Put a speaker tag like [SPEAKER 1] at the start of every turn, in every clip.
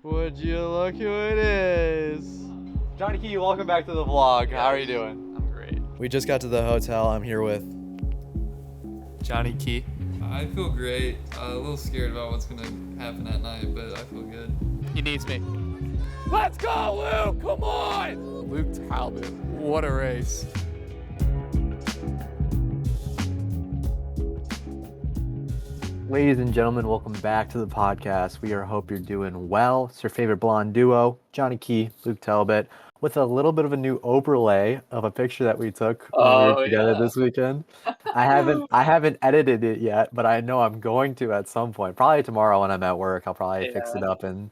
[SPEAKER 1] Would you look who it is? Johnny Key, welcome back to the vlog. How are you doing?
[SPEAKER 2] I'm great.
[SPEAKER 1] We just got to the hotel. I'm here with
[SPEAKER 2] Johnny Key. I feel great. A little scared about what's gonna happen at night, but I feel good. He needs me. Let's go, Luke! Come on! Luke Talbot. What a race.
[SPEAKER 1] Ladies and gentlemen, welcome back to the podcast. We hope you're doing well. It's your favorite blonde duo, Johnny Key, Luke Talbot, with a little bit of a new overlay of a picture that we took when we were together this weekend. I haven't edited it yet, but I know I'm going to at some point. Probably tomorrow when I'm at work. I'll probably fix it up and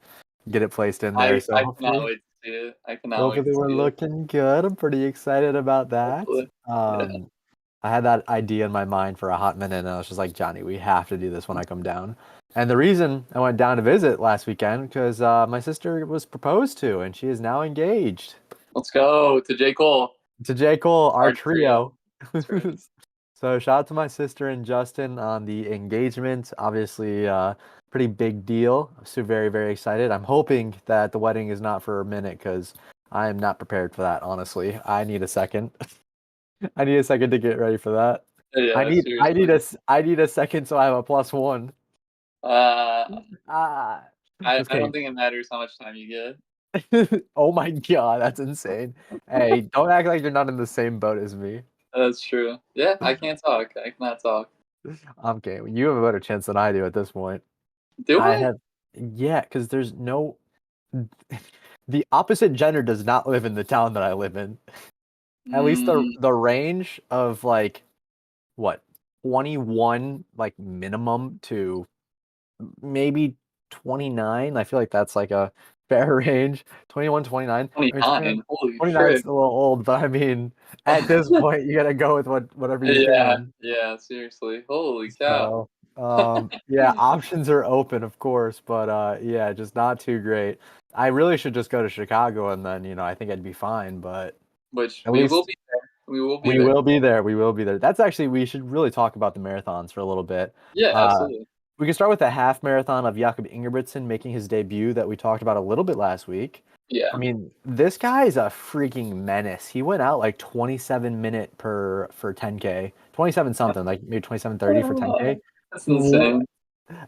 [SPEAKER 1] get it placed in there.
[SPEAKER 2] I
[SPEAKER 1] So
[SPEAKER 2] cannot wait to see it.
[SPEAKER 1] hopefully we're looking good. I'm pretty excited about that.
[SPEAKER 2] Yeah.
[SPEAKER 1] I had that idea in my mind for a hot minute, and I was just like, Johnny, we have to do this when I come down. And the reason I went down to visit last weekend, because my sister was proposed to, and she is now engaged.
[SPEAKER 2] Let's go to J. Cole.
[SPEAKER 1] To J. Cole, our trio.
[SPEAKER 2] Right.
[SPEAKER 1] So shout out to my sister and Justin on the engagement. Obviously, pretty big deal. I'm so very, very excited. I'm hoping that the wedding is not for a minute, because I am not prepared for that, honestly. I need a second. I need a second to get ready for that.
[SPEAKER 2] Yeah,
[SPEAKER 1] I need a second so I have a +1.
[SPEAKER 2] I don't think it matters how much time you
[SPEAKER 1] get. Oh my god, that's insane. Hey, don't act like you're not in the same boat as me.
[SPEAKER 2] That's true. Yeah, I can't talk. I cannot talk.
[SPEAKER 1] I'm kidding. You have a better chance than I do at this point.
[SPEAKER 2] Do I?
[SPEAKER 1] Yeah, because there's no. The opposite gender does not live in the town that I live in. At least the range of like what 21 like minimum to maybe 29. I feel like that's like a fair range. 21, 29.
[SPEAKER 2] 29. Holy
[SPEAKER 1] 29
[SPEAKER 2] shit.
[SPEAKER 1] is a little old, but I mean, at this point, you gotta go with whatever you can.
[SPEAKER 2] Yeah, seriously. Holy cow.
[SPEAKER 1] So, yeah, options are open, of course, but yeah, just not too great. I really should just go to Chicago, and then I think I'd be fine. But
[SPEAKER 2] which
[SPEAKER 1] at
[SPEAKER 2] we
[SPEAKER 1] least
[SPEAKER 2] will be there. We will be
[SPEAKER 1] there. We will be there. That's actually, we should really talk about the marathons for a little bit.
[SPEAKER 2] Yeah, absolutely.
[SPEAKER 1] We can start with the half marathon of Jakob Ingebrigtsen making his debut that we talked about a little bit last week.
[SPEAKER 2] Yeah.
[SPEAKER 1] I mean, this guy is a freaking menace. He went out like 27 minute for 10K. 27 something, like maybe 27:30 for 10K.
[SPEAKER 2] That's insane.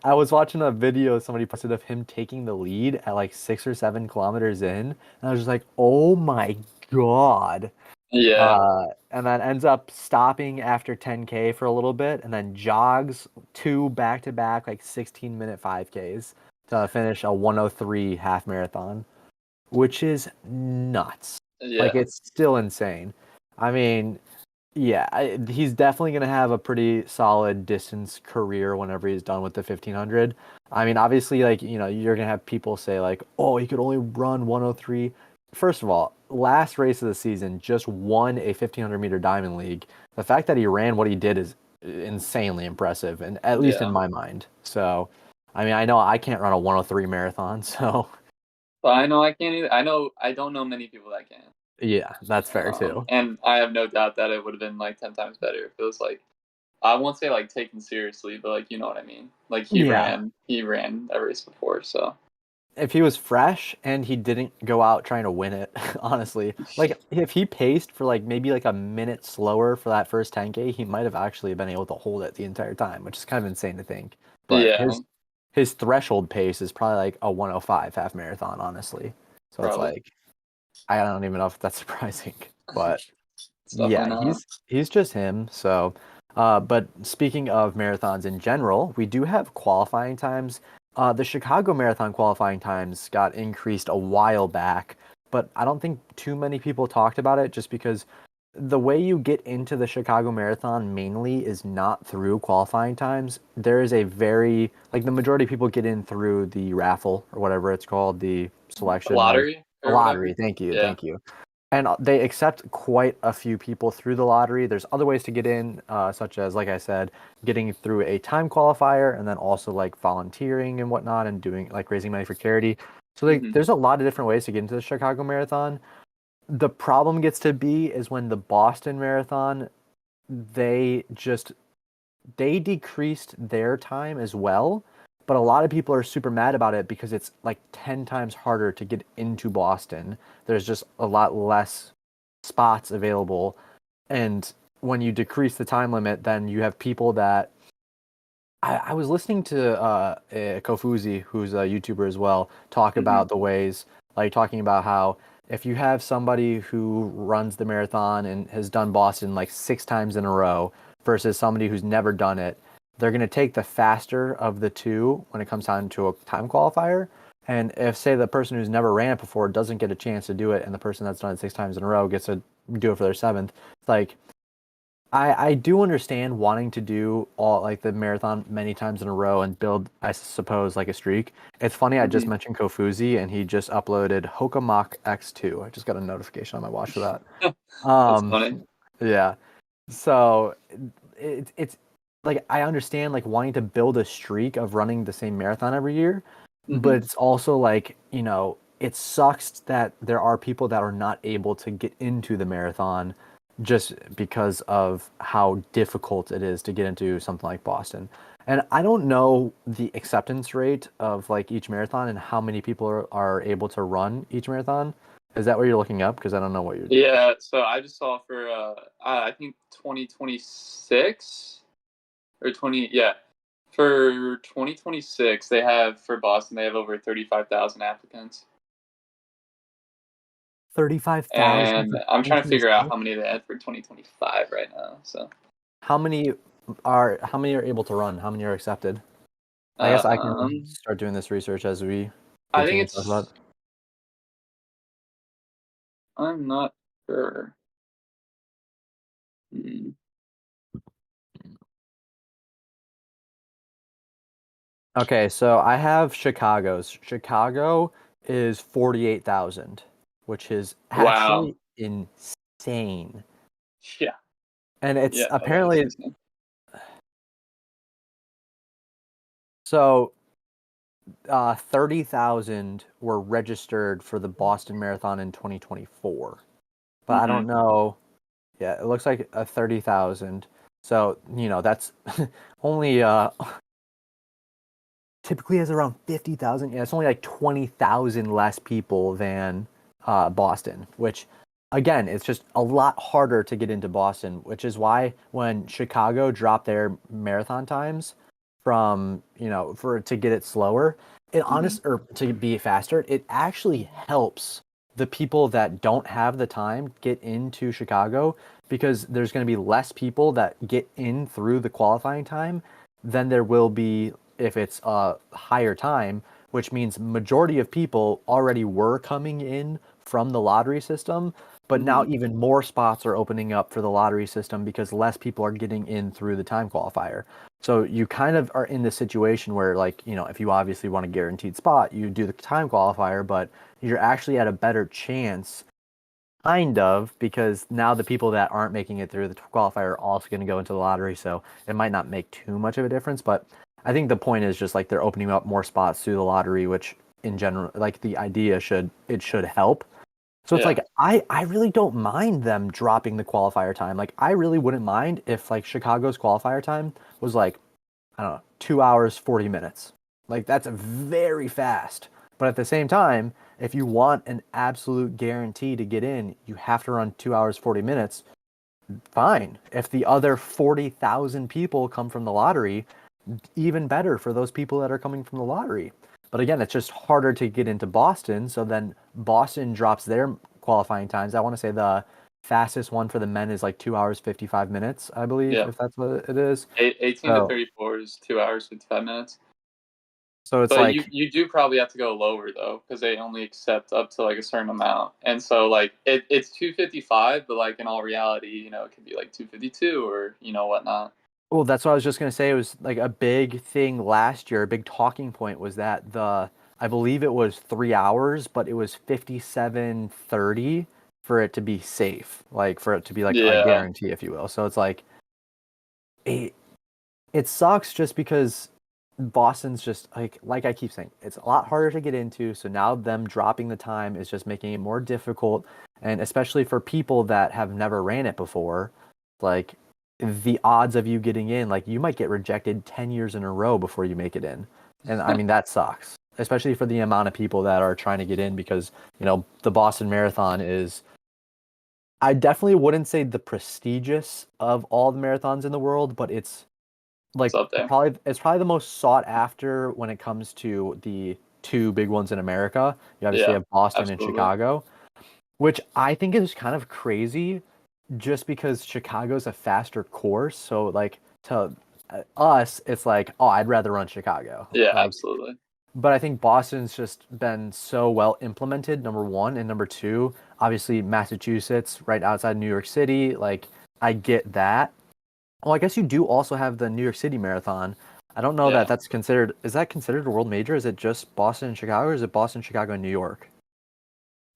[SPEAKER 1] I was watching a video somebody posted of him taking the lead at like 6 or 7 kilometers in, and I was just like, "Oh my god."
[SPEAKER 2] Yeah.
[SPEAKER 1] And then ends up stopping after 10K for a little bit, and then jogs 2 back-to-back like 16-minute 5Ks to finish a 1:03 half marathon, which is nuts.
[SPEAKER 2] Yeah.
[SPEAKER 1] Like, it's still insane. I mean, yeah, he's definitely going to have a pretty solid distance career whenever he's done with the 1500. I mean, obviously, like, you're going to have people say, like, oh, he could only run 1:03. First of all, last race of the season, just won a 1500-meter Diamond League. The fact that he ran what he did is insanely impressive, and at least in my mind. So, I mean, I know I can't run a 1:03 marathon, so.
[SPEAKER 2] Well, I know I can't either. I don't know many people that can.
[SPEAKER 1] Yeah, that's fair too.
[SPEAKER 2] And I have no doubt that it would have been like 10 times better if it was like, I won't say like taken seriously, but like, you know what I mean? Like he ran a race before, so.
[SPEAKER 1] If he was fresh and he didn't go out trying to win it, honestly, like if he paced for like maybe like a minute slower for that first 10K, he might have actually been able to hold it the entire time, which is kind of insane to think. But his threshold pace is probably like a 1:05 half marathon, honestly. So It's like, I don't even know if that's surprising, but yeah, he's just him. So, but speaking of marathons in general, we do have qualifying times. The Chicago Marathon qualifying times got increased a while back, but I don't think too many people talked about it just because the way you get into the Chicago Marathon mainly is not through qualifying times. There is a very, like, the majority of people get in through the raffle or whatever it's called, the selection.
[SPEAKER 2] Lottery?
[SPEAKER 1] Lottery, thank you. And they accept quite a few people through the lottery. There's other ways to get in, such as, like I said, getting through a time qualifier, and then also like volunteering and whatnot, and doing like raising money for charity. So there's a lot of different ways to get into the Chicago Marathon. The problem gets to be is when the Boston Marathon, they decreased their time as well, but a lot of people are super mad about it because it's like 10 times harder to get into Boston. There's just a lot less spots available. And when you decrease the time limit, then you have people that I was listening to Kofuzi, who's a YouTuber as well, talk
[SPEAKER 2] Hmm.
[SPEAKER 1] about the ways, like talking about how if you have somebody who runs the marathon and has done Boston like 6 times in a row versus somebody who's never done it, they're going to take the faster of the two when it comes down to a time qualifier. And if, say, the person who's never ran it before doesn't get a chance to do it, and the person that's done it 6 times in a row gets to do it for their seventh, it's like I do understand wanting to do all like the marathon many times in a row and build, I suppose, like a streak. It's funny, I just
[SPEAKER 2] Hmm.
[SPEAKER 1] mentioned Kofuzi and he just uploaded Hokamach X2. I just got a notification on my watch for that.
[SPEAKER 2] That's
[SPEAKER 1] Um,
[SPEAKER 2] funny.
[SPEAKER 1] yeah. So it's like I understand like wanting to build a streak of running the same marathon every year, but
[SPEAKER 2] Hmm.
[SPEAKER 1] it's also like, it sucks that there are people that are not able to get into the marathon just because of how difficult it is to get into something like Boston. And I don't know the acceptance rate of like each marathon and how many people are able to run each marathon. Is that what you're looking up? Because I don't know what you're.
[SPEAKER 2] Yeah, so I just saw for I think 2026 or 20, yeah. For 2026, they have for Boston, they have over 35,000 applicants.
[SPEAKER 1] 35,000
[SPEAKER 2] And
[SPEAKER 1] for
[SPEAKER 2] I'm trying to figure out
[SPEAKER 1] 2026.
[SPEAKER 2] how many they had for 2025 right now. So,
[SPEAKER 1] How many are able to run? How many are accepted? I guess I can
[SPEAKER 2] um,
[SPEAKER 1] start doing this research as we
[SPEAKER 2] I think
[SPEAKER 1] continue to talk about
[SPEAKER 2] it's,
[SPEAKER 1] it.
[SPEAKER 2] I'm not sure. Hmm.
[SPEAKER 1] Okay, so I have Chicago's. Chicago is 48,000, which is
[SPEAKER 2] Wow.
[SPEAKER 1] actually insane.
[SPEAKER 2] Yeah.
[SPEAKER 1] And it's
[SPEAKER 2] Yeah. No, that is
[SPEAKER 1] apparently
[SPEAKER 2] insane.
[SPEAKER 1] so 30,000 were registered for the Boston Marathon in 2024. But I
[SPEAKER 2] Hmm.
[SPEAKER 1] don't know. Yeah, it looks like a 30,000. So, that's only typically has around 50,000. Yeah, it's only like 20,000 less people than Boston, which again, it's just a lot harder to get into Boston, which is why when Chicago dropped their marathon times from, for to get it slower, it
[SPEAKER 2] Hmm.
[SPEAKER 1] honest or to be faster, it actually helps the people that don't have the time get into Chicago because there's going to be less people that get in through the qualifying time than there will be if it's a higher time, which means majority of people already were coming in from the lottery system, but now
[SPEAKER 2] Hmm.
[SPEAKER 1] even more spots are opening up for the lottery system because less people are getting in through the time qualifier. So you kind of are in this situation where, like, if you obviously want a guaranteed spot, you do the time qualifier, but you're actually at a better chance, kind of, because now the people that aren't making it through the qualifier are also going to go into the lottery. So it might not make too much of a difference, but I think the point is just like they're opening up more spots through the lottery, which in general, like the idea should help. So it's
[SPEAKER 2] Yeah.
[SPEAKER 1] like I really don't mind them dropping the qualifier time. Like I really wouldn't mind if like Chicago's qualifier time was like, I don't know, 2 hours 40 minutes. Like that's very fast. But at the same time, if you want an absolute guarantee to get in, you have to run 2 hours 40 minutes. Fine. If the other 40,000 people come from the lottery, even better for those people that are coming from the lottery. But again, it's just harder to get into Boston. So then Boston drops their qualifying times. I want to say the fastest one for the men is like 2 hours 55 minutes, I believe,
[SPEAKER 2] Yeah.
[SPEAKER 1] if that's what it is.
[SPEAKER 2] 18 to
[SPEAKER 1] So
[SPEAKER 2] 34 is 2 hours, 55 minutes.
[SPEAKER 1] so it's
[SPEAKER 2] But you
[SPEAKER 1] like,
[SPEAKER 2] you do probably have to go lower though, because they only accept up to like a certain amount. And so like it's 255, but like in all reality, it could be like 252 or whatnot.
[SPEAKER 1] well, that's what I was just gonna say. It was like a big thing last year. A big talking point was that I believe it was 3 hours, but it was 57:30 for it to be safe, like for it to be like a
[SPEAKER 2] Yeah.
[SPEAKER 1] guarantee, if you will. So it's like it, it sucks just because Boston's just like I keep saying, it's a lot harder to get into. So now them dropping the time is just making it more difficult, and especially for people that have never ran it before, like the odds of you getting in, like you might get rejected 10 years in a row before you make it in. And I mean, that sucks, especially for the amount of people that are trying to get in because, the Boston Marathon is, I definitely wouldn't say the prestigious of all the marathons in the world, but it's
[SPEAKER 2] It's
[SPEAKER 1] like
[SPEAKER 2] up there.
[SPEAKER 1] it's probably the most sought after when it comes to the two big ones in America. You obviously
[SPEAKER 2] Yeah,
[SPEAKER 1] have Boston and
[SPEAKER 2] absolutely.
[SPEAKER 1] Chicago, which I think is kind of crazy just because Chicago's a faster course. So like to us, it's like, oh, I'd rather run Chicago.
[SPEAKER 2] Yeah,
[SPEAKER 1] Like,
[SPEAKER 2] absolutely.
[SPEAKER 1] but I think Boston's just been so well implemented, number one. And number two, obviously Massachusetts, right outside New York City. Like, I get that. Well, I guess you do also have the New York City Marathon. I don't know that
[SPEAKER 2] Yeah,
[SPEAKER 1] that's considered, is that considered a world major? Is it just Boston and Chicago, or is it Boston, Chicago, and New York?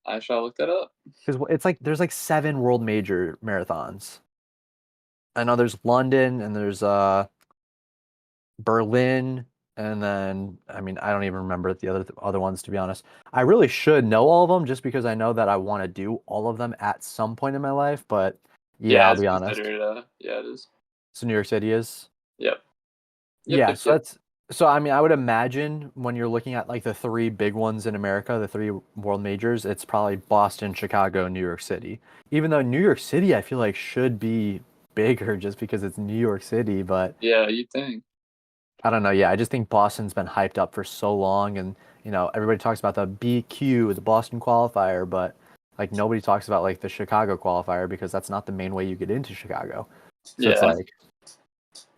[SPEAKER 2] I shall look that up.
[SPEAKER 1] Because it's like there's like seven world major marathons. I know there's London and there's Berlin, and then I mean I don't even remember the other ones to be honest. I really should know all of them just because I know that I want to do all of them at some point in my life. But yeah,
[SPEAKER 2] Yeah,
[SPEAKER 1] I'll
[SPEAKER 2] it's
[SPEAKER 1] be honest.
[SPEAKER 2] considered. Yeah, it is.
[SPEAKER 1] So New York City is.
[SPEAKER 2] Yep. Yep.
[SPEAKER 1] Yeah,
[SPEAKER 2] Yep.
[SPEAKER 1] so
[SPEAKER 2] Yep.
[SPEAKER 1] that's so I mean I would imagine when you're looking at like the three big ones in America, the three world majors, it's probably Boston, Chicago, New York City. Even though New York City I feel like should be bigger just because it's New York City, but
[SPEAKER 2] Yeah, you think?
[SPEAKER 1] I don't know. Yeah, I just think Boston's been hyped up for so long, and everybody talks about the BQ, the Boston qualifier, but like nobody talks about like the Chicago qualifier because that's not the main way you get into Chicago. So it's
[SPEAKER 2] Yeah.
[SPEAKER 1] like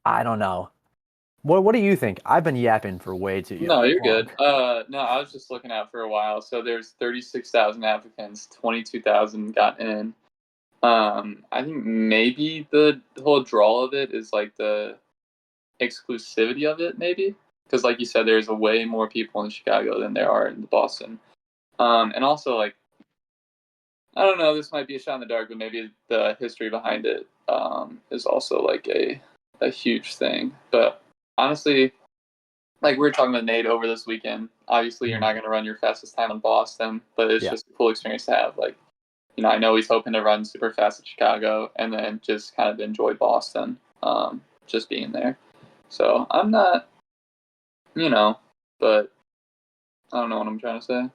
[SPEAKER 1] I don't know. What do you think? I've been yapping for way too
[SPEAKER 2] No, you're
[SPEAKER 1] long.
[SPEAKER 2] good. No, I was just looking at for a while. So there's 36,000 applicants, 22,000 got in. I think maybe the whole draw of it is like the exclusivity of it, maybe because like you said, there's a way more people in Chicago than there are in Boston. And also like I don't know, this might be a shot in the dark, but maybe the history behind it is also like a huge thing. But honestly, like we were talking with Nate over this weekend. Obviously, you're
[SPEAKER 1] Mhm.
[SPEAKER 2] not going to run your fastest time in Boston, but it's
[SPEAKER 1] Yeah.
[SPEAKER 2] just a cool experience to have. Like, I know he's hoping to run super fast at Chicago and then just kind of enjoy Boston, just being there. So I'm not, you know, but I don't know what I'm trying to say.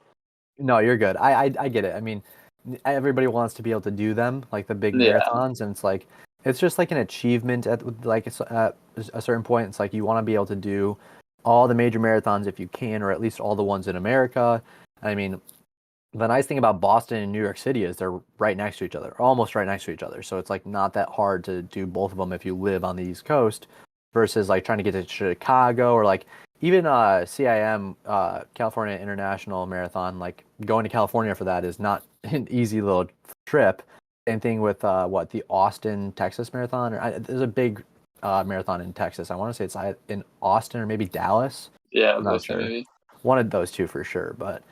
[SPEAKER 1] No, you're good. I get it. I mean, everybody wants to be able to do them, like the big
[SPEAKER 2] Yeah.
[SPEAKER 1] marathons, and it's like it's just like an achievement at like at a certain point. It's like you want to be able to do all the major marathons if you can, or at least all the ones in America. I mean, the nice thing about Boston and New York City is they're right next to each other, almost right next to each other. So it's like not that hard to do both of them if you live on the East Coast versus like trying to get to Chicago or like even CIM, California International Marathon, like going to California for that is not an easy little trip. Same thing with the Austin, Texas Marathon. There's a big marathon in Texas. I want to say it's in Austin or maybe Dallas.
[SPEAKER 2] Yeah, I
[SPEAKER 1] I'm
[SPEAKER 2] was going
[SPEAKER 1] not
[SPEAKER 2] to say
[SPEAKER 1] sure.
[SPEAKER 2] maybe.
[SPEAKER 1] One of those two for sure, but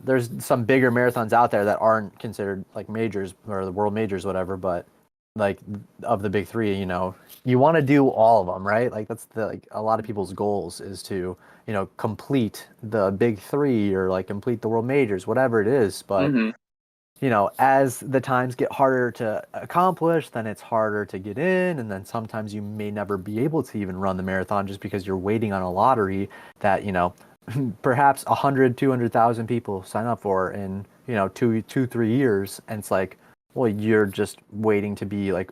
[SPEAKER 1] there's some bigger marathons out there that aren't considered like majors or the world majors, whatever. But like of the big three, you want to do all of them, right? Like that's the like a lot of people's goals is to complete the big three or like complete the world majors, whatever it is. But
[SPEAKER 2] Mm-hmm.
[SPEAKER 1] as the times get harder to accomplish, then it's harder to get in, and then sometimes you may never be able to even run the marathon just because you're waiting on a lottery that perhaps 100, 200,000 people sign up for in 2, 3 years, and it's like, well, you're just waiting to be like,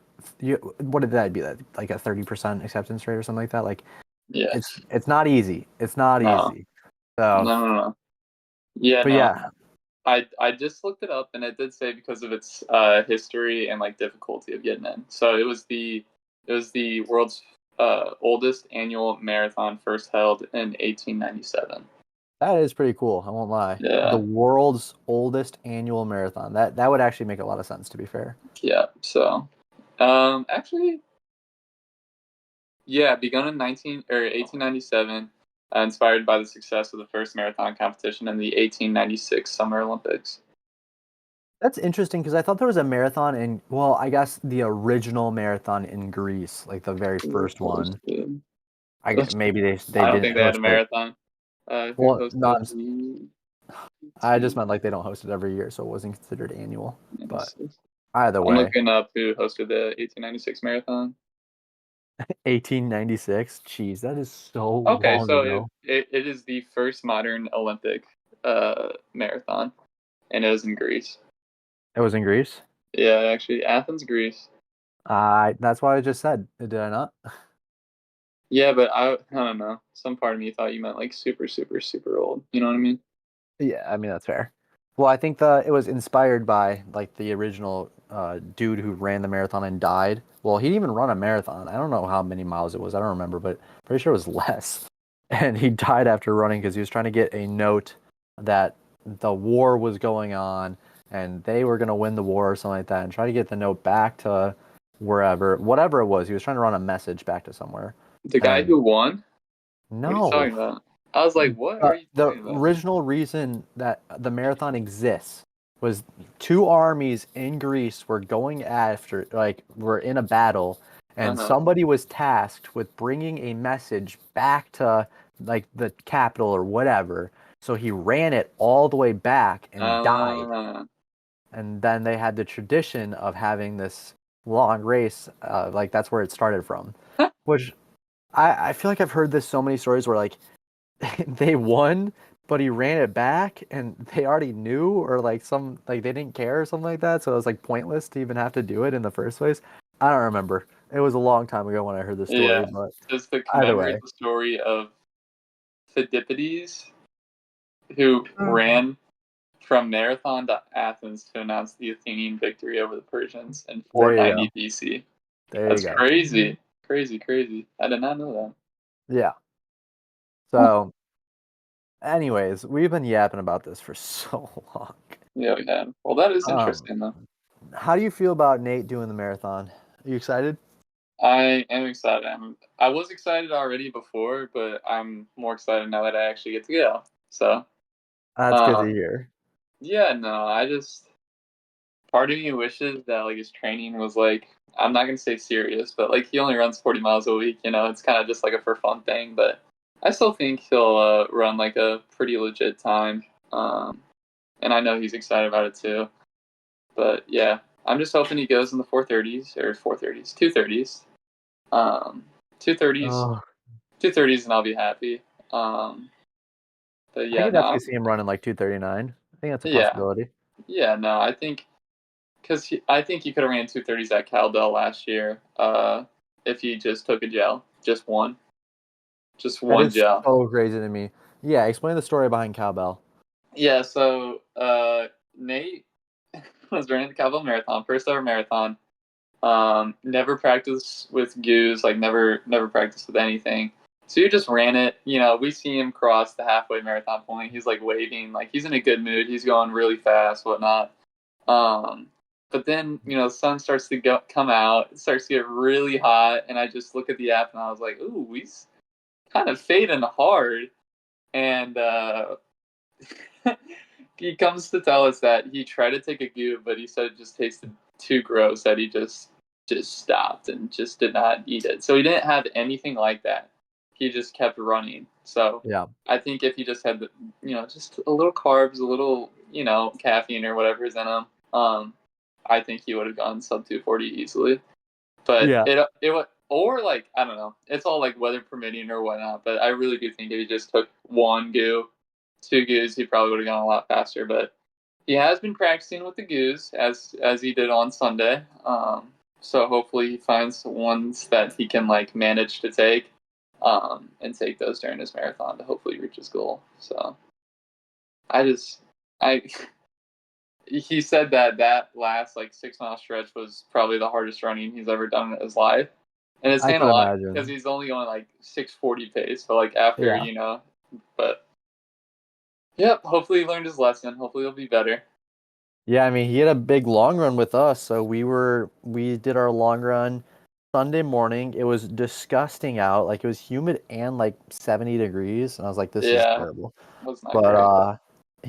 [SPEAKER 1] what did that be like a 30% acceptance rate or something like that? Like it's
[SPEAKER 2] Yes.
[SPEAKER 1] it's not easy. It's not
[SPEAKER 2] No,
[SPEAKER 1] easy. So,
[SPEAKER 2] no, no, no. Yeah,
[SPEAKER 1] but
[SPEAKER 2] no.
[SPEAKER 1] yeah,
[SPEAKER 2] I just looked it up and it did say because of its history and like difficulty of getting in. So it was the world's oldest annual marathon, first held in 1897.
[SPEAKER 1] that is pretty cool. I won't lie. The
[SPEAKER 2] Yeah,
[SPEAKER 1] world's oldest annual marathon. That would actually make a lot of sense, to be fair.
[SPEAKER 2] yeah. So actually, yeah, begun in 1897, inspired by the success of the first marathon competition in the 1896 Summer Olympics.
[SPEAKER 1] That's interesting because I thought there was a marathon in, well, I guess the original marathon in Greece, like the very
[SPEAKER 2] Who
[SPEAKER 1] first one.
[SPEAKER 2] hosted?
[SPEAKER 1] Maybe they
[SPEAKER 2] I don't
[SPEAKER 1] didn't
[SPEAKER 2] think they had a
[SPEAKER 1] host it.
[SPEAKER 2] marathon. Who
[SPEAKER 1] Well, no,
[SPEAKER 2] hosted the
[SPEAKER 1] I just meant like they don't host it every year, so it wasn't considered annual. But
[SPEAKER 2] 1896?
[SPEAKER 1] either
[SPEAKER 2] I'm
[SPEAKER 1] way,
[SPEAKER 2] looking up who hosted the 1896 marathon.
[SPEAKER 1] 1896. Jeez, that is so
[SPEAKER 2] Okay,
[SPEAKER 1] long
[SPEAKER 2] so
[SPEAKER 1] ago.
[SPEAKER 2] it is the first modern Olympic marathon, and it was in Greece.
[SPEAKER 1] It was in Greece.
[SPEAKER 2] Yeah, actually, Athens, Greece.
[SPEAKER 1] That's what I just said. Did I not?
[SPEAKER 2] Yeah, but I don't know. Some part of me thought you meant like super, super, super old. You know what I mean?
[SPEAKER 1] Yeah, I mean that's fair. Well, I think the it was inspired by like the original dude who ran the marathon and died. Well, he didn't even run a marathon. I don't know how many miles it was. I don't remember, but pretty sure it was less. And he died after running because he was trying to get a note that the war was going on and they were going to win the war or something like that, and try to get the note back to wherever, whatever it was. He was trying to run a message back to somewhere.
[SPEAKER 2] The guy
[SPEAKER 1] And
[SPEAKER 2] who won? What are you
[SPEAKER 1] no,
[SPEAKER 2] talking about? I was like, what are you
[SPEAKER 1] the
[SPEAKER 2] talking about?
[SPEAKER 1] original reason that the marathon exists was two armies in Greece were going after, like, were in a battle, and
[SPEAKER 2] Uh-huh.
[SPEAKER 1] somebody was tasked with bringing a message back to, like, the capital or whatever. So he ran it all the way back and died.
[SPEAKER 2] Uh,
[SPEAKER 1] And then they had the tradition of having this long race. Like, that's where it started from. Which I feel like I've heard this so many stories where, like, they won, but he ran it back and they already knew, or like some, like they didn't care or something like that. So it was like pointless to even have to do it in the first place. I don't remember. It was a long time ago when I heard the story,
[SPEAKER 2] yeah.
[SPEAKER 1] but
[SPEAKER 2] Just to
[SPEAKER 1] either
[SPEAKER 2] commemorate
[SPEAKER 1] way.
[SPEAKER 2] the story of Phidippides, who
[SPEAKER 1] Mhm.
[SPEAKER 2] ran from Marathon to Athens to announce the Athenian victory over the Persians in
[SPEAKER 1] There you
[SPEAKER 2] 490
[SPEAKER 1] go.
[SPEAKER 2] BC.
[SPEAKER 1] There you
[SPEAKER 2] That's
[SPEAKER 1] go.
[SPEAKER 2] crazy. Crazy, crazy. I did not know
[SPEAKER 1] Yeah.
[SPEAKER 2] that. Huh.
[SPEAKER 1] So, anyways, we've been yapping about this for so long.
[SPEAKER 2] Yeah, we have. Well, that is
[SPEAKER 1] Um,
[SPEAKER 2] interesting, though.
[SPEAKER 1] how do you feel about Nate doing the marathon? Are you excited?
[SPEAKER 2] I am excited. I was excited already before, but I'm more excited now that I actually get to go. So,
[SPEAKER 1] That's good to
[SPEAKER 2] um,
[SPEAKER 1] hear.
[SPEAKER 2] yeah, no, I just part of me wishes that like his training was like I'm not gonna say serious, but like he only runs 40 miles a week. You know, it's kind of just like a for fun thing. But I still think he'll run like a pretty legit time. Um, and I know he's excited about it too. But yeah, I'm just hoping he goes in the 4:30s or 4:30s, 2:30s, um, 2:30s,
[SPEAKER 1] Oh,
[SPEAKER 2] 2:30s, and I'll be happy. Um, but
[SPEAKER 1] I
[SPEAKER 2] yeah,
[SPEAKER 1] could
[SPEAKER 2] no,
[SPEAKER 1] definitely see him running like 2:39. I think that's a
[SPEAKER 2] yeah,
[SPEAKER 1] possibility.
[SPEAKER 2] yeah, no, I think because I think he could have ran 2:30s at Caldell last year. If he just took a gel, just
[SPEAKER 1] That
[SPEAKER 2] one
[SPEAKER 1] is
[SPEAKER 2] gel.
[SPEAKER 1] so crazy to me. Yeah, explain the story behind cowbell.
[SPEAKER 2] Yeah, so Nate was running the Caldell Marathon, first ever marathon. Never practiced with goose, like never practiced with anything. So he just ran it. You know, we see him cross the halfway marathon point. He's like waving, like he's in a good mood. He's going really fast, whatnot. Um, but then the sun starts to come out. It starts to get really hot, and I just look at the app and I was like, "Ooh, he's kind of fading hard." And he comes to tell us that he tried to take a goop, but he said it just tasted too gross that he just stopped and just did not eat it. So he didn't have anything like that. He just kept running. So
[SPEAKER 1] Yeah.
[SPEAKER 2] I think if he just had the just a little carbs, a little caffeine or whatever is in him, I think he would have gone sub 240 easily. But
[SPEAKER 1] Yeah.
[SPEAKER 2] it or like I don't know, it's all like weather permitting or whatnot. But I really do think if he just took one goo, two goos, he probably would have gone a lot faster. But he has been practicing with the goos as he did on Sunday. So hopefully he finds ones that he can like manage to take, and take those during his marathon to hopefully reach his goal. So I just I he said that that last like 6 mile stretch was probably the hardest running he's ever done in his life, and it's
[SPEAKER 1] I
[SPEAKER 2] saying a
[SPEAKER 1] could
[SPEAKER 2] lot because
[SPEAKER 1] imagine.
[SPEAKER 2] he's only going like 6:40 pace. So like after
[SPEAKER 1] Yeah.
[SPEAKER 2] but yep. Hopefully he learned his lesson. Hopefully he'll be better.
[SPEAKER 1] Yeah, I mean, he had a big long run with us, so we did our long run Sunday morning. It was disgusting out. Like it was humid and like 70 degrees, and I was like, this is
[SPEAKER 2] Yeah,
[SPEAKER 1] terrible.
[SPEAKER 2] was not
[SPEAKER 1] But
[SPEAKER 2] great.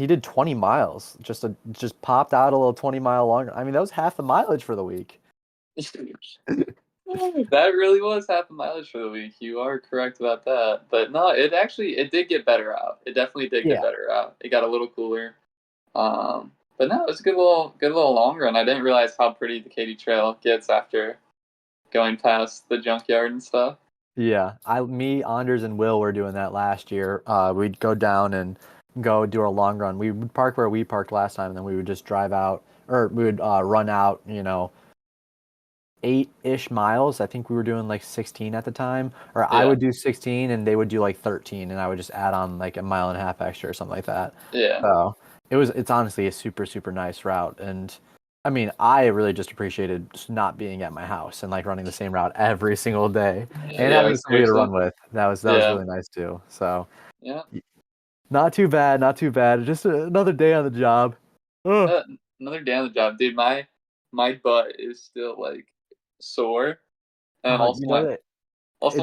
[SPEAKER 1] he did 20 miles. Just popped out a little 20-mile long. I mean, that was half the mileage for the week.
[SPEAKER 2] That really was half the mileage for the week. You are correct about that. But no, it did get better out. It definitely did get
[SPEAKER 1] Yeah.
[SPEAKER 2] better out. It got a little cooler. But no, it was a good little long run. I didn't realize how pretty the Katy Trail gets after going past the junkyard and stuff.
[SPEAKER 1] Yeah, me, Anders, and Will were doing that last year. We'd go down and go do our long run. We would park where we parked last time, and then we would just drive out, or we would run out, 8-ish miles. I think we were doing like 16 at the time, or I
[SPEAKER 2] Yeah,
[SPEAKER 1] would do 16 and they would do like 13, and I would just add on like a mile and a half extra or something like that.
[SPEAKER 2] yeah,
[SPEAKER 1] So it's honestly a super, super nice route. And I mean, I really just appreciated just not being at my house and like running the same route every single day and
[SPEAKER 2] yeah.
[SPEAKER 1] having somebody to
[SPEAKER 2] Seriously.
[SPEAKER 1] run with. That was
[SPEAKER 2] Yeah,
[SPEAKER 1] really nice too. So
[SPEAKER 2] yeah.
[SPEAKER 1] not too bad, not too bad. Just another day on the job. Ugh.
[SPEAKER 2] Uh, Another day on the job, dude. My butt is still like sore, and
[SPEAKER 1] Oh,
[SPEAKER 2] also my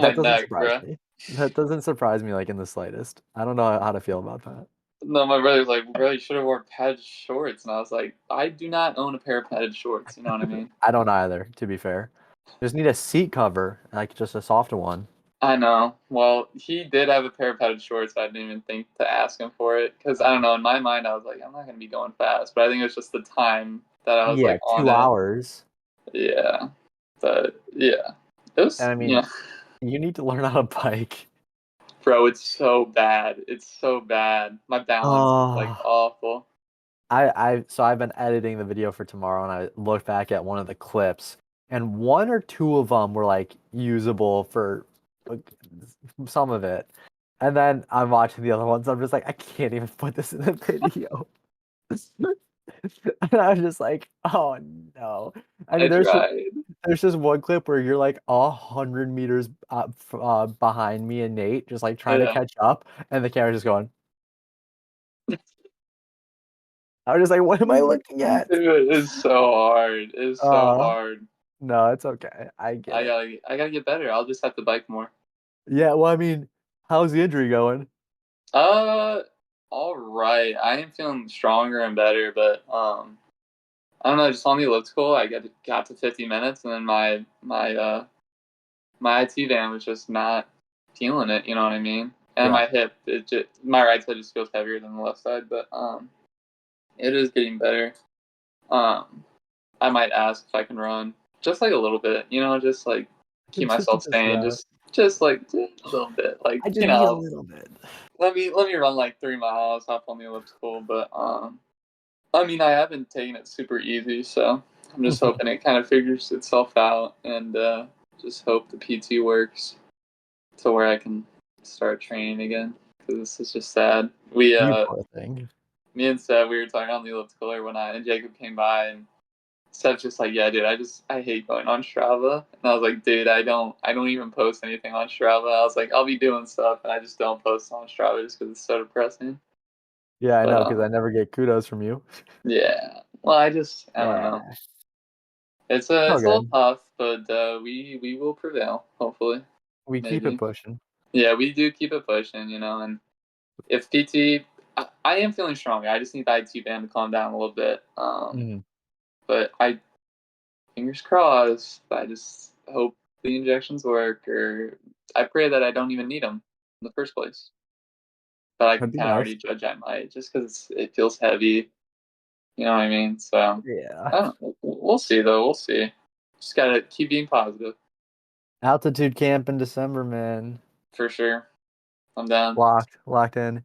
[SPEAKER 1] that doesn't
[SPEAKER 2] neck,
[SPEAKER 1] surprise
[SPEAKER 2] bro.
[SPEAKER 1] me. That doesn't surprise me like in the slightest. I don't know how to feel about that.
[SPEAKER 2] No, my brother's like, bro, you should have worn padded shorts, and I was like, I do not own a pair of padded shorts. You know what I mean?
[SPEAKER 1] I don't either, to be fair. Just need a seat cover, like just a softer one.
[SPEAKER 2] I know. Well, he did have a pair of padded shorts. But I didn't even think to ask him for it because I don't know. In my mind, I was like, I'm not gonna be going fast, but I think it was just the time that I was
[SPEAKER 1] Yeah,
[SPEAKER 2] like on
[SPEAKER 1] two
[SPEAKER 2] it.
[SPEAKER 1] hours.
[SPEAKER 2] Yeah, but yeah, it
[SPEAKER 1] And
[SPEAKER 2] was.
[SPEAKER 1] I mean, you need to learn how to bike.
[SPEAKER 2] Bro, it's so bad. It's so bad. My balance is like
[SPEAKER 1] Oh,
[SPEAKER 2] awful.
[SPEAKER 1] so I've been editing the video for tomorrow, and I looked back at one of the clips, and one or two of them were like usable for like, some of it, and then I'm watching the other ones. I'm just like, I can't even put this in the video. And I was just like, oh no. I
[SPEAKER 2] I
[SPEAKER 1] mean,
[SPEAKER 2] tried.
[SPEAKER 1] there's just one clip where you're like 100 meters behind me and Nate, just like trying to
[SPEAKER 2] Yeah.
[SPEAKER 1] catch up, and the camera's just going. I was just like, what am I looking at?
[SPEAKER 2] Dude, it's so hard. It's so
[SPEAKER 1] Uh,
[SPEAKER 2] hard.
[SPEAKER 1] no, it's okay. I get it.
[SPEAKER 2] I gotta get better. I'll just have to bike more.
[SPEAKER 1] Yeah, well, I mean, how's the injury going?
[SPEAKER 2] Uh, all right. I am feeling stronger and better, but I don't know. Just on the elliptical, I got to 50 minutes, and then my IT band was just not feeling it. You know what I mean? And
[SPEAKER 1] Yeah.
[SPEAKER 2] my hip, my right side just feels heavier than the left side, but it is getting better. Um, I might ask if I can run just like a little bit, just like keep myself
[SPEAKER 1] Just
[SPEAKER 2] sane,
[SPEAKER 1] run.
[SPEAKER 2] just like a little bit, like
[SPEAKER 1] I just need a little bit.
[SPEAKER 2] let me run like 3 miles, hop on the elliptical, but I mean I haven't taken it super easy, so I'm just hoping it kind of figures itself out, and just hope the PT works to where I can start training again because this is just sad.
[SPEAKER 1] You poor thing.
[SPEAKER 2] Me and Seb, we were talking on the elliptical one night, and Jacob came by and Seb's just like, yeah, dude, I hate going on Strava. And I was like, dude, I don't even post anything on Strava. I was like, I'll be doing stuff, and I just don't post on Strava just because it's so depressing.
[SPEAKER 1] Yeah, I
[SPEAKER 2] But
[SPEAKER 1] know, because I never get kudos from you.
[SPEAKER 2] yeah, well, I don't know.
[SPEAKER 1] Yeah. It's all
[SPEAKER 2] It's a little
[SPEAKER 1] good.
[SPEAKER 2] tough, but we will prevail, hopefully,
[SPEAKER 1] We keep it
[SPEAKER 2] maybe.
[SPEAKER 1] pushing.
[SPEAKER 2] Yeah, we do keep it pushing, and if PT, I am feeling stronger. I just need the IT band to calm down a little bit.
[SPEAKER 1] Mhm.
[SPEAKER 2] But fingers crossed. I just hope the injections work, or I pray that I don't even need them in the first place. But I
[SPEAKER 1] That'd
[SPEAKER 2] can
[SPEAKER 1] be
[SPEAKER 2] kind of
[SPEAKER 1] nice.
[SPEAKER 2] already judge I might just because it feels heavy. You know what I mean? So
[SPEAKER 1] Yeah.
[SPEAKER 2] I don't. We'll see though. We'll see. Just gotta keep being positive
[SPEAKER 1] Altitude camp in December, man.
[SPEAKER 2] for sure. I'm down.
[SPEAKER 1] Locked in.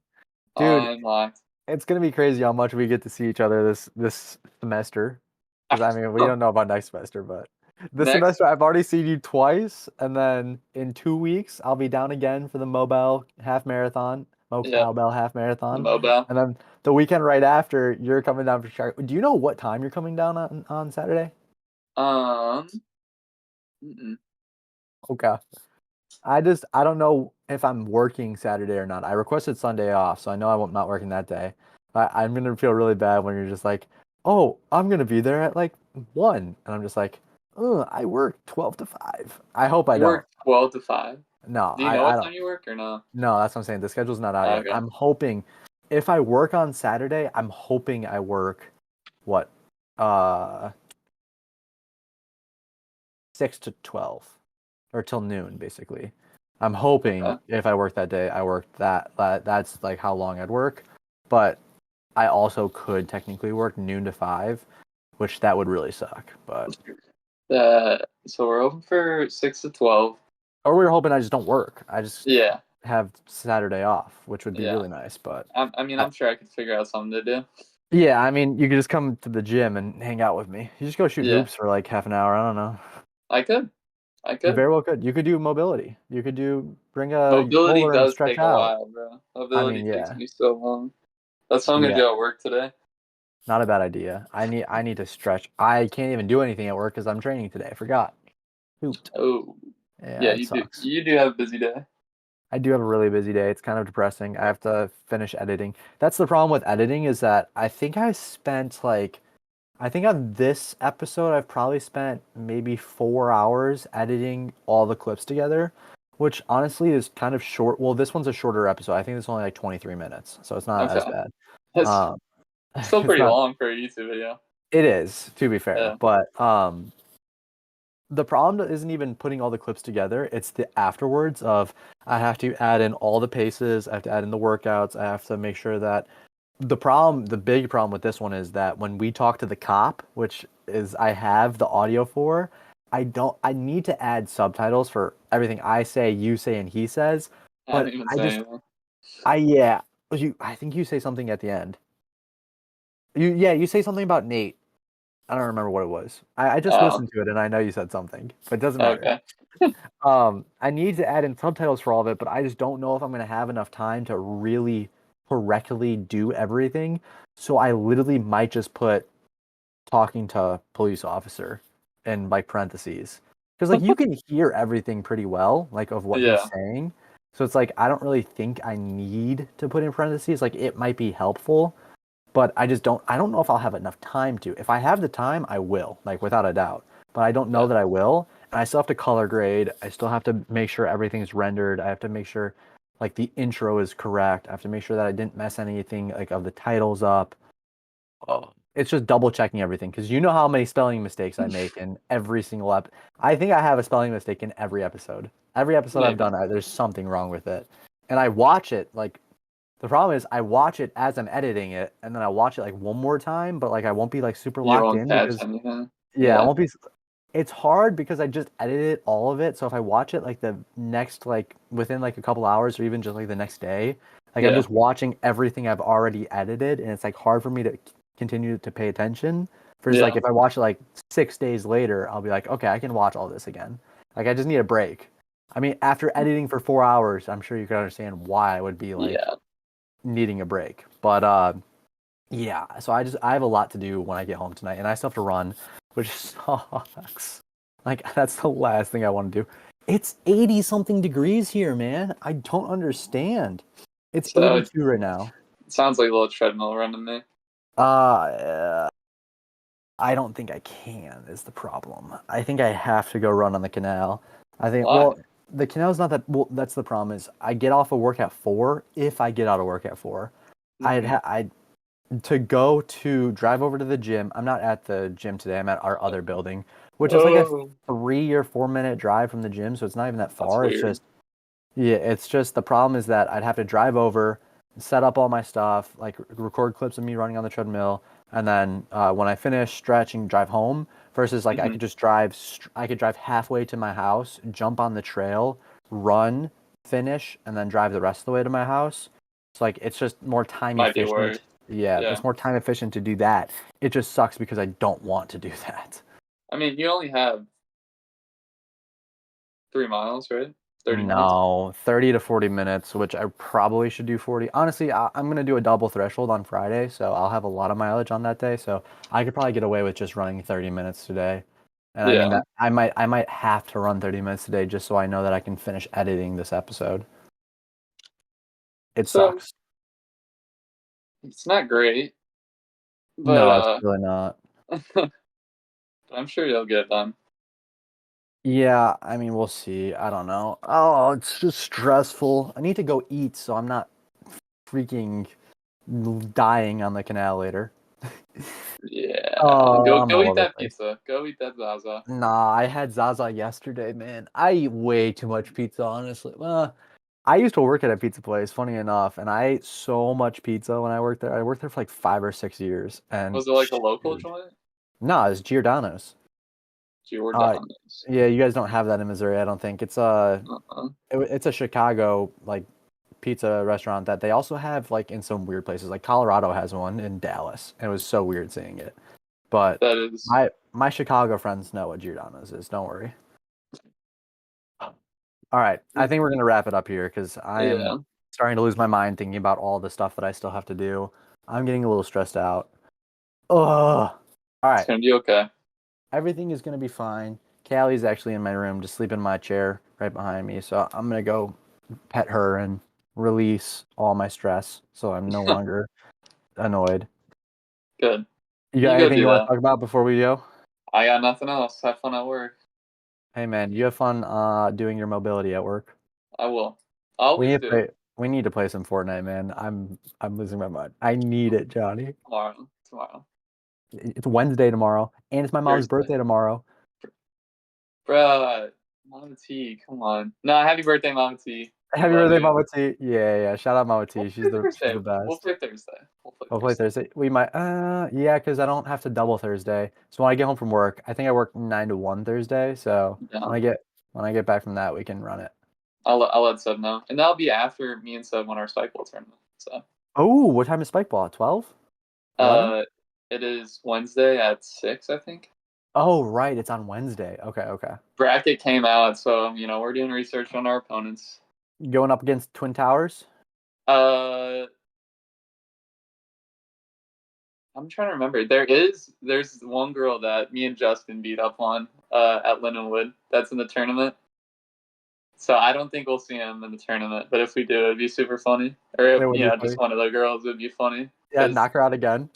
[SPEAKER 1] Dude,
[SPEAKER 2] I'm locked.
[SPEAKER 1] it's gonna be crazy how much we get to see each other this semester. Because I mean, we don't know about next semester, but this
[SPEAKER 2] Next,
[SPEAKER 1] semester I've already seen you twice, and then in 2 weeks I'll be down again for the Mobile half marathon, Mo
[SPEAKER 2] yeah,
[SPEAKER 1] Cowbell half
[SPEAKER 2] the
[SPEAKER 1] marathon,
[SPEAKER 2] mobile.
[SPEAKER 1] and then the weekend right after you're coming down for Chicago. Do you know what time you're coming down on Saturday?
[SPEAKER 2] Um, mm-mm.
[SPEAKER 1] Okay. I don't know if I'm working Saturday or not. I requested Sunday off, so I know I'm not working that day. But I'm gonna feel really bad when you're just like, "Oh, I'm gonna be there at like 1," and I'm just like, "Oh, I work 12 to 5." I hope I
[SPEAKER 2] You
[SPEAKER 1] don't.
[SPEAKER 2] work 12 to 5.
[SPEAKER 1] No,
[SPEAKER 2] Do you know what
[SPEAKER 1] I don't.
[SPEAKER 2] time you work or no?
[SPEAKER 1] No, that's what I'm saying. The schedule's not out yet.
[SPEAKER 2] Okay.
[SPEAKER 1] I'm hoping if I work on Saturday, I'm hoping I work what, uh, 6 to 12 or till noon, basically. I'm hoping
[SPEAKER 2] Okay.
[SPEAKER 1] if I work that day, I work that's like how long I'd work. But I also could technically work noon to 5, which that would really suck. But
[SPEAKER 2] So we're open for 6 to 12.
[SPEAKER 1] Or we were hoping I just don't work. I just
[SPEAKER 2] Yeah,
[SPEAKER 1] have Saturday off, which would be
[SPEAKER 2] yeah.
[SPEAKER 1] really nice. But
[SPEAKER 2] I mean,
[SPEAKER 1] I,
[SPEAKER 2] I'm sure I could figure out something to do.
[SPEAKER 1] yeah, I mean, you could just come to the gym and hang out with me. You just go shoot
[SPEAKER 2] Yeah,
[SPEAKER 1] hoops for like half an hour. I don't know.
[SPEAKER 2] I could. I
[SPEAKER 1] You
[SPEAKER 2] could.
[SPEAKER 1] very well could. You could do mobility. You could do bring a
[SPEAKER 2] Mobility
[SPEAKER 1] roller and
[SPEAKER 2] does
[SPEAKER 1] stretch
[SPEAKER 2] take a
[SPEAKER 1] out.
[SPEAKER 2] while, bro.
[SPEAKER 1] I
[SPEAKER 2] Mobility
[SPEAKER 1] mean,
[SPEAKER 2] takes
[SPEAKER 1] yeah,
[SPEAKER 2] me so long. That's what I'm gonna
[SPEAKER 1] yeah,
[SPEAKER 2] do at work today.
[SPEAKER 1] not a bad idea. I need to stretch. I can't even do anything at work because I'm training today. I forgot. Hooped.
[SPEAKER 2] Oh,
[SPEAKER 1] Yeah,
[SPEAKER 2] yeah,
[SPEAKER 1] it
[SPEAKER 2] you do.
[SPEAKER 1] sucks.
[SPEAKER 2] You do have a busy day.
[SPEAKER 1] I do have a really busy day. It's kind of depressing. I have to finish editing. That's the problem with editing is that I think on this episode I've probably spent maybe 4 hours editing all the clips together, which honestly is kind of short. Well, this one's a shorter episode. I think it's only like 23 minutes, so it's not as
[SPEAKER 2] Okay,
[SPEAKER 1] bad.
[SPEAKER 2] that's
[SPEAKER 1] Um,
[SPEAKER 2] still
[SPEAKER 1] it's
[SPEAKER 2] pretty
[SPEAKER 1] not.
[SPEAKER 2] long for a YouTube video.
[SPEAKER 1] It is, to be fair,
[SPEAKER 2] Yeah,
[SPEAKER 1] but the problem isn't even putting all the clips together. It's the afterwards of I have to add in all the paces, I have to add in the workouts, I have to make sure that the big problem with this one is that when we talk to the cop, which is I have the audio for, I need to add subtitles for everything I say, you say, and he says.
[SPEAKER 2] I
[SPEAKER 1] But
[SPEAKER 2] didn't even say anything.
[SPEAKER 1] yeah, I think you say something at the end. You say something about Nate. I don't remember what it was. I just
[SPEAKER 2] Oh,
[SPEAKER 1] listened to it and I know you said something, but it doesn't matter.
[SPEAKER 2] okay.
[SPEAKER 1] I need to add in subtitles for all of it, but I just don't know if I'm gonna have enough time to really correctly do everything. So I literally might just put talking to police officer in like parentheses. Because like you can hear everything pretty well, like of what he's
[SPEAKER 2] Yeah,
[SPEAKER 1] saying. So it's like I don't really think I need to put in parentheses. Like it might be helpful, but I don't know if I'll have enough time to. If I have the time, I will, like without a doubt. But I don't know
[SPEAKER 2] yeah,
[SPEAKER 1] that I will. And I still have to color grade. I still have to make sure everything's rendered. I have to make sure like the intro is correct. I have to make sure that I didn't mess anything like of the titles up. Oh, it's just double checking everything because you know how many spelling mistakes I make in every single I think I have a spelling mistake in every episode. Every episode I've
[SPEAKER 2] maybe.
[SPEAKER 1] done, there's something wrong with it. And I watch it like the problem is I watch it as I'm editing it, and then I watch it like one more time, but like I won't be like super
[SPEAKER 2] You
[SPEAKER 1] locked
[SPEAKER 2] won't
[SPEAKER 1] in
[SPEAKER 2] catch
[SPEAKER 1] because
[SPEAKER 2] anything.
[SPEAKER 1] I
[SPEAKER 2] Yeah,
[SPEAKER 1] won't be. It's hard because I just edited all of it. So if I watch it like the next like within like a couple hours or even just like the next day, like I'm
[SPEAKER 2] yeah,
[SPEAKER 1] just watching everything I've already edited, and it's like hard for me to continue to pay attention. Versus like
[SPEAKER 2] yeah,
[SPEAKER 1] if I watch it like 6 days later, I'll be like, okay, I can watch all this again. Like I just need a break. I mean, after editing for 4 hours, I'm sure you can understand why I would be like
[SPEAKER 2] yeah.
[SPEAKER 1] needing a break. But yeah, so I have a lot to do when I get home tonight, and I still have to run, which sucks. Like that's the last thing I want to do. It's 80 something degrees here, man. I don't understand. It's
[SPEAKER 2] So it
[SPEAKER 1] 82 right now.
[SPEAKER 2] sounds like a little treadmill run to me.
[SPEAKER 1] Uh, I don't think I can is the problem. I think I have to go run on the canal. I think
[SPEAKER 2] Why?
[SPEAKER 1] well, the canal's not that well, that's the problem is I get off of work at 4 if I get out of work at 4.
[SPEAKER 2] Hmm.
[SPEAKER 1] I to go to drive over to the gym. I'm not at the gym today. I'm at our other building, which is like a
[SPEAKER 2] Oh,
[SPEAKER 1] 3 or 4 minute drive from the gym, so it's not even that
[SPEAKER 2] that's
[SPEAKER 1] far. It's
[SPEAKER 2] weird.
[SPEAKER 1] just yeah, it's just the problem is that I'd have to drive over, set up all my stuff, like record clips of me running on the treadmill, and then when I finish stretching, drive home. Versus like I
[SPEAKER 2] Hmm.
[SPEAKER 1] could just I could drive halfway to my house, jump on the trail, run, finish, and then drive the rest of the way to my house. It's like it's just more time
[SPEAKER 2] Might be worse.
[SPEAKER 1] efficient. Yeah,
[SPEAKER 2] Yeah.
[SPEAKER 1] it's more time efficient to do that. It just sucks because I don't want to do that.
[SPEAKER 2] I mean, you only have 3 miles, right? 30 minutes.
[SPEAKER 1] No, 30 to 40 minutes, which I probably should do 40. Honestly, I'm going to do a double threshold on Friday, so I'll have a lot of mileage on that day. So I could probably get away with just running 30 minutes today. And I mean
[SPEAKER 2] Yeah.
[SPEAKER 1] that I might have to run 30 minutes today just so I know that I can finish editing this episode. It
[SPEAKER 2] So
[SPEAKER 1] sucks.
[SPEAKER 2] it's not great, but
[SPEAKER 1] No, it's really not.
[SPEAKER 2] I'm sure you'll get it done.
[SPEAKER 1] Yeah, I mean, we'll see. I don't know. Oh, it's just stressful. I need to go eat so I'm not freaking dying on the canal later.
[SPEAKER 2] Yeah.
[SPEAKER 1] Oh,
[SPEAKER 2] Go
[SPEAKER 1] I'm
[SPEAKER 2] go
[SPEAKER 1] all
[SPEAKER 2] eat
[SPEAKER 1] over the
[SPEAKER 2] that
[SPEAKER 1] place.
[SPEAKER 2] pizza. Go eat that Zaza.
[SPEAKER 1] Nah, I had Zaza yesterday, man. I eat way too much pizza, honestly. I used to work at a pizza place, funny enough, and I ate so much pizza when I worked there. I worked there for like 5 or 6 years, and
[SPEAKER 2] Was it like a local
[SPEAKER 1] shoot.
[SPEAKER 2] joint?
[SPEAKER 1] No, it's Giordano's. Uh,
[SPEAKER 2] Giordano's.
[SPEAKER 1] yeah, you guys don't have that in Missouri, I don't think.
[SPEAKER 2] Uh-uh.
[SPEAKER 1] It's a Chicago like pizza restaurant that they also have like in some weird places. Like Colorado has one in Dallas. And it was so weird seeing it. But
[SPEAKER 2] That is,
[SPEAKER 1] my Chicago friends know what Giordano's is. Don't worry. All right, I think we're gonna wrap it up here because I am
[SPEAKER 2] yeah,
[SPEAKER 1] starting to lose my mind thinking about all the stuff that I still have to do. I'm getting a little stressed out. Ugh. All
[SPEAKER 2] it's
[SPEAKER 1] right,
[SPEAKER 2] gonna be okay.
[SPEAKER 1] everything is gonna be fine. Callie's actually in my room, just sleeping in my chair right behind me. So I'm gonna go pet her and release all my stress, so I'm no longer annoyed.
[SPEAKER 2] Good.
[SPEAKER 1] You got
[SPEAKER 2] You go
[SPEAKER 1] anything
[SPEAKER 2] do
[SPEAKER 1] you want to
[SPEAKER 2] that.
[SPEAKER 1] talk about before we go?
[SPEAKER 2] I got nothing else. Have fun at work.
[SPEAKER 1] Hey man, you have fun doing your mobility at work.
[SPEAKER 2] I will. I
[SPEAKER 1] We
[SPEAKER 2] always
[SPEAKER 1] need to
[SPEAKER 2] do.
[SPEAKER 1] play. We need to play some Fortnite, man. I'm losing my mind. I need it, Johnny.
[SPEAKER 2] Tomorrow. Tomorrow.
[SPEAKER 1] It's Wednesday tomorrow, and it's my mom's
[SPEAKER 2] Thursday.
[SPEAKER 1] birthday tomorrow.
[SPEAKER 2] Bruh. Mama T, come on. No, happy birthday, Mama T. We
[SPEAKER 1] Happy
[SPEAKER 2] love
[SPEAKER 1] birthday,
[SPEAKER 2] you.
[SPEAKER 1] Mama T. Yeah, yeah. Shout out Mama
[SPEAKER 2] We'll
[SPEAKER 1] T.
[SPEAKER 2] play
[SPEAKER 1] She's
[SPEAKER 2] Thursday.
[SPEAKER 1] the
[SPEAKER 2] We'll
[SPEAKER 1] best.
[SPEAKER 2] play Thursday. We'll play
[SPEAKER 1] We'll play
[SPEAKER 2] Thursday.
[SPEAKER 1] Thursday. We might. Yeah, because I don't have to double Thursday. So when I get home from work, I think I work 9 to 1 Thursday. So
[SPEAKER 2] Yeah.
[SPEAKER 1] when I get back from that, we can run it.
[SPEAKER 2] I'll let Seb know. And that'll be after me and Seb won our spike ball tournament. So
[SPEAKER 1] Oh, what time is Spike Ball? 12? 11?
[SPEAKER 2] uh it is Wednesday at 6, I think.
[SPEAKER 1] Oh, right. It's on Wednesday. Okay, okay.
[SPEAKER 2] Bracket came out, so we're doing research on our opponents.
[SPEAKER 1] Going up against Twin Towers?
[SPEAKER 2] Uh I'm trying to remember. There's one girl that me and Justin beat up on at Lindenwood that's in the tournament. So I don't think we'll see him in the tournament, but if we do, it'd be super funny. Or if
[SPEAKER 1] It would be
[SPEAKER 2] just
[SPEAKER 1] funny.
[SPEAKER 2] one of the girls would be funny
[SPEAKER 1] Yeah,
[SPEAKER 2] because
[SPEAKER 1] knock her out again.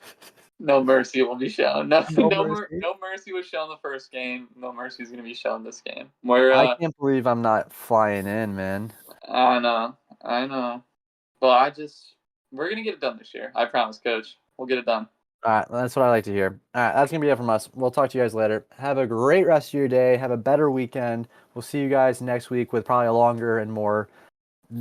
[SPEAKER 2] no mercy will be shown. No,
[SPEAKER 1] No mercy.
[SPEAKER 2] no mercy was shown the first game. No mercy is going to be shown this game. We're
[SPEAKER 1] I can't believe I'm not flying in, man.
[SPEAKER 2] I know, I know. Well, we're gonna get it done this year. I promise, Coach. We'll get it done.
[SPEAKER 1] All right, that's what I like to hear. All right, that's gonna be it from us. We'll talk to you guys later. Have a great rest of your day. Have a better weekend. We'll see you guys next week with probably a longer and more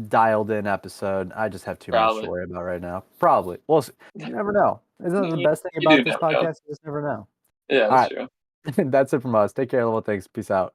[SPEAKER 1] dialed in episode. I just have too much to
[SPEAKER 2] Probably.
[SPEAKER 1] worry about right now. Probably. Well, you never know. Isn't that the
[SPEAKER 2] You,
[SPEAKER 1] best thing
[SPEAKER 2] you do
[SPEAKER 1] about this
[SPEAKER 2] never know.
[SPEAKER 1] podcast? You just never know.
[SPEAKER 2] Yeah,
[SPEAKER 1] All
[SPEAKER 2] that's
[SPEAKER 1] right,
[SPEAKER 2] true.
[SPEAKER 1] that's it from us. Take care, little things. Peace out.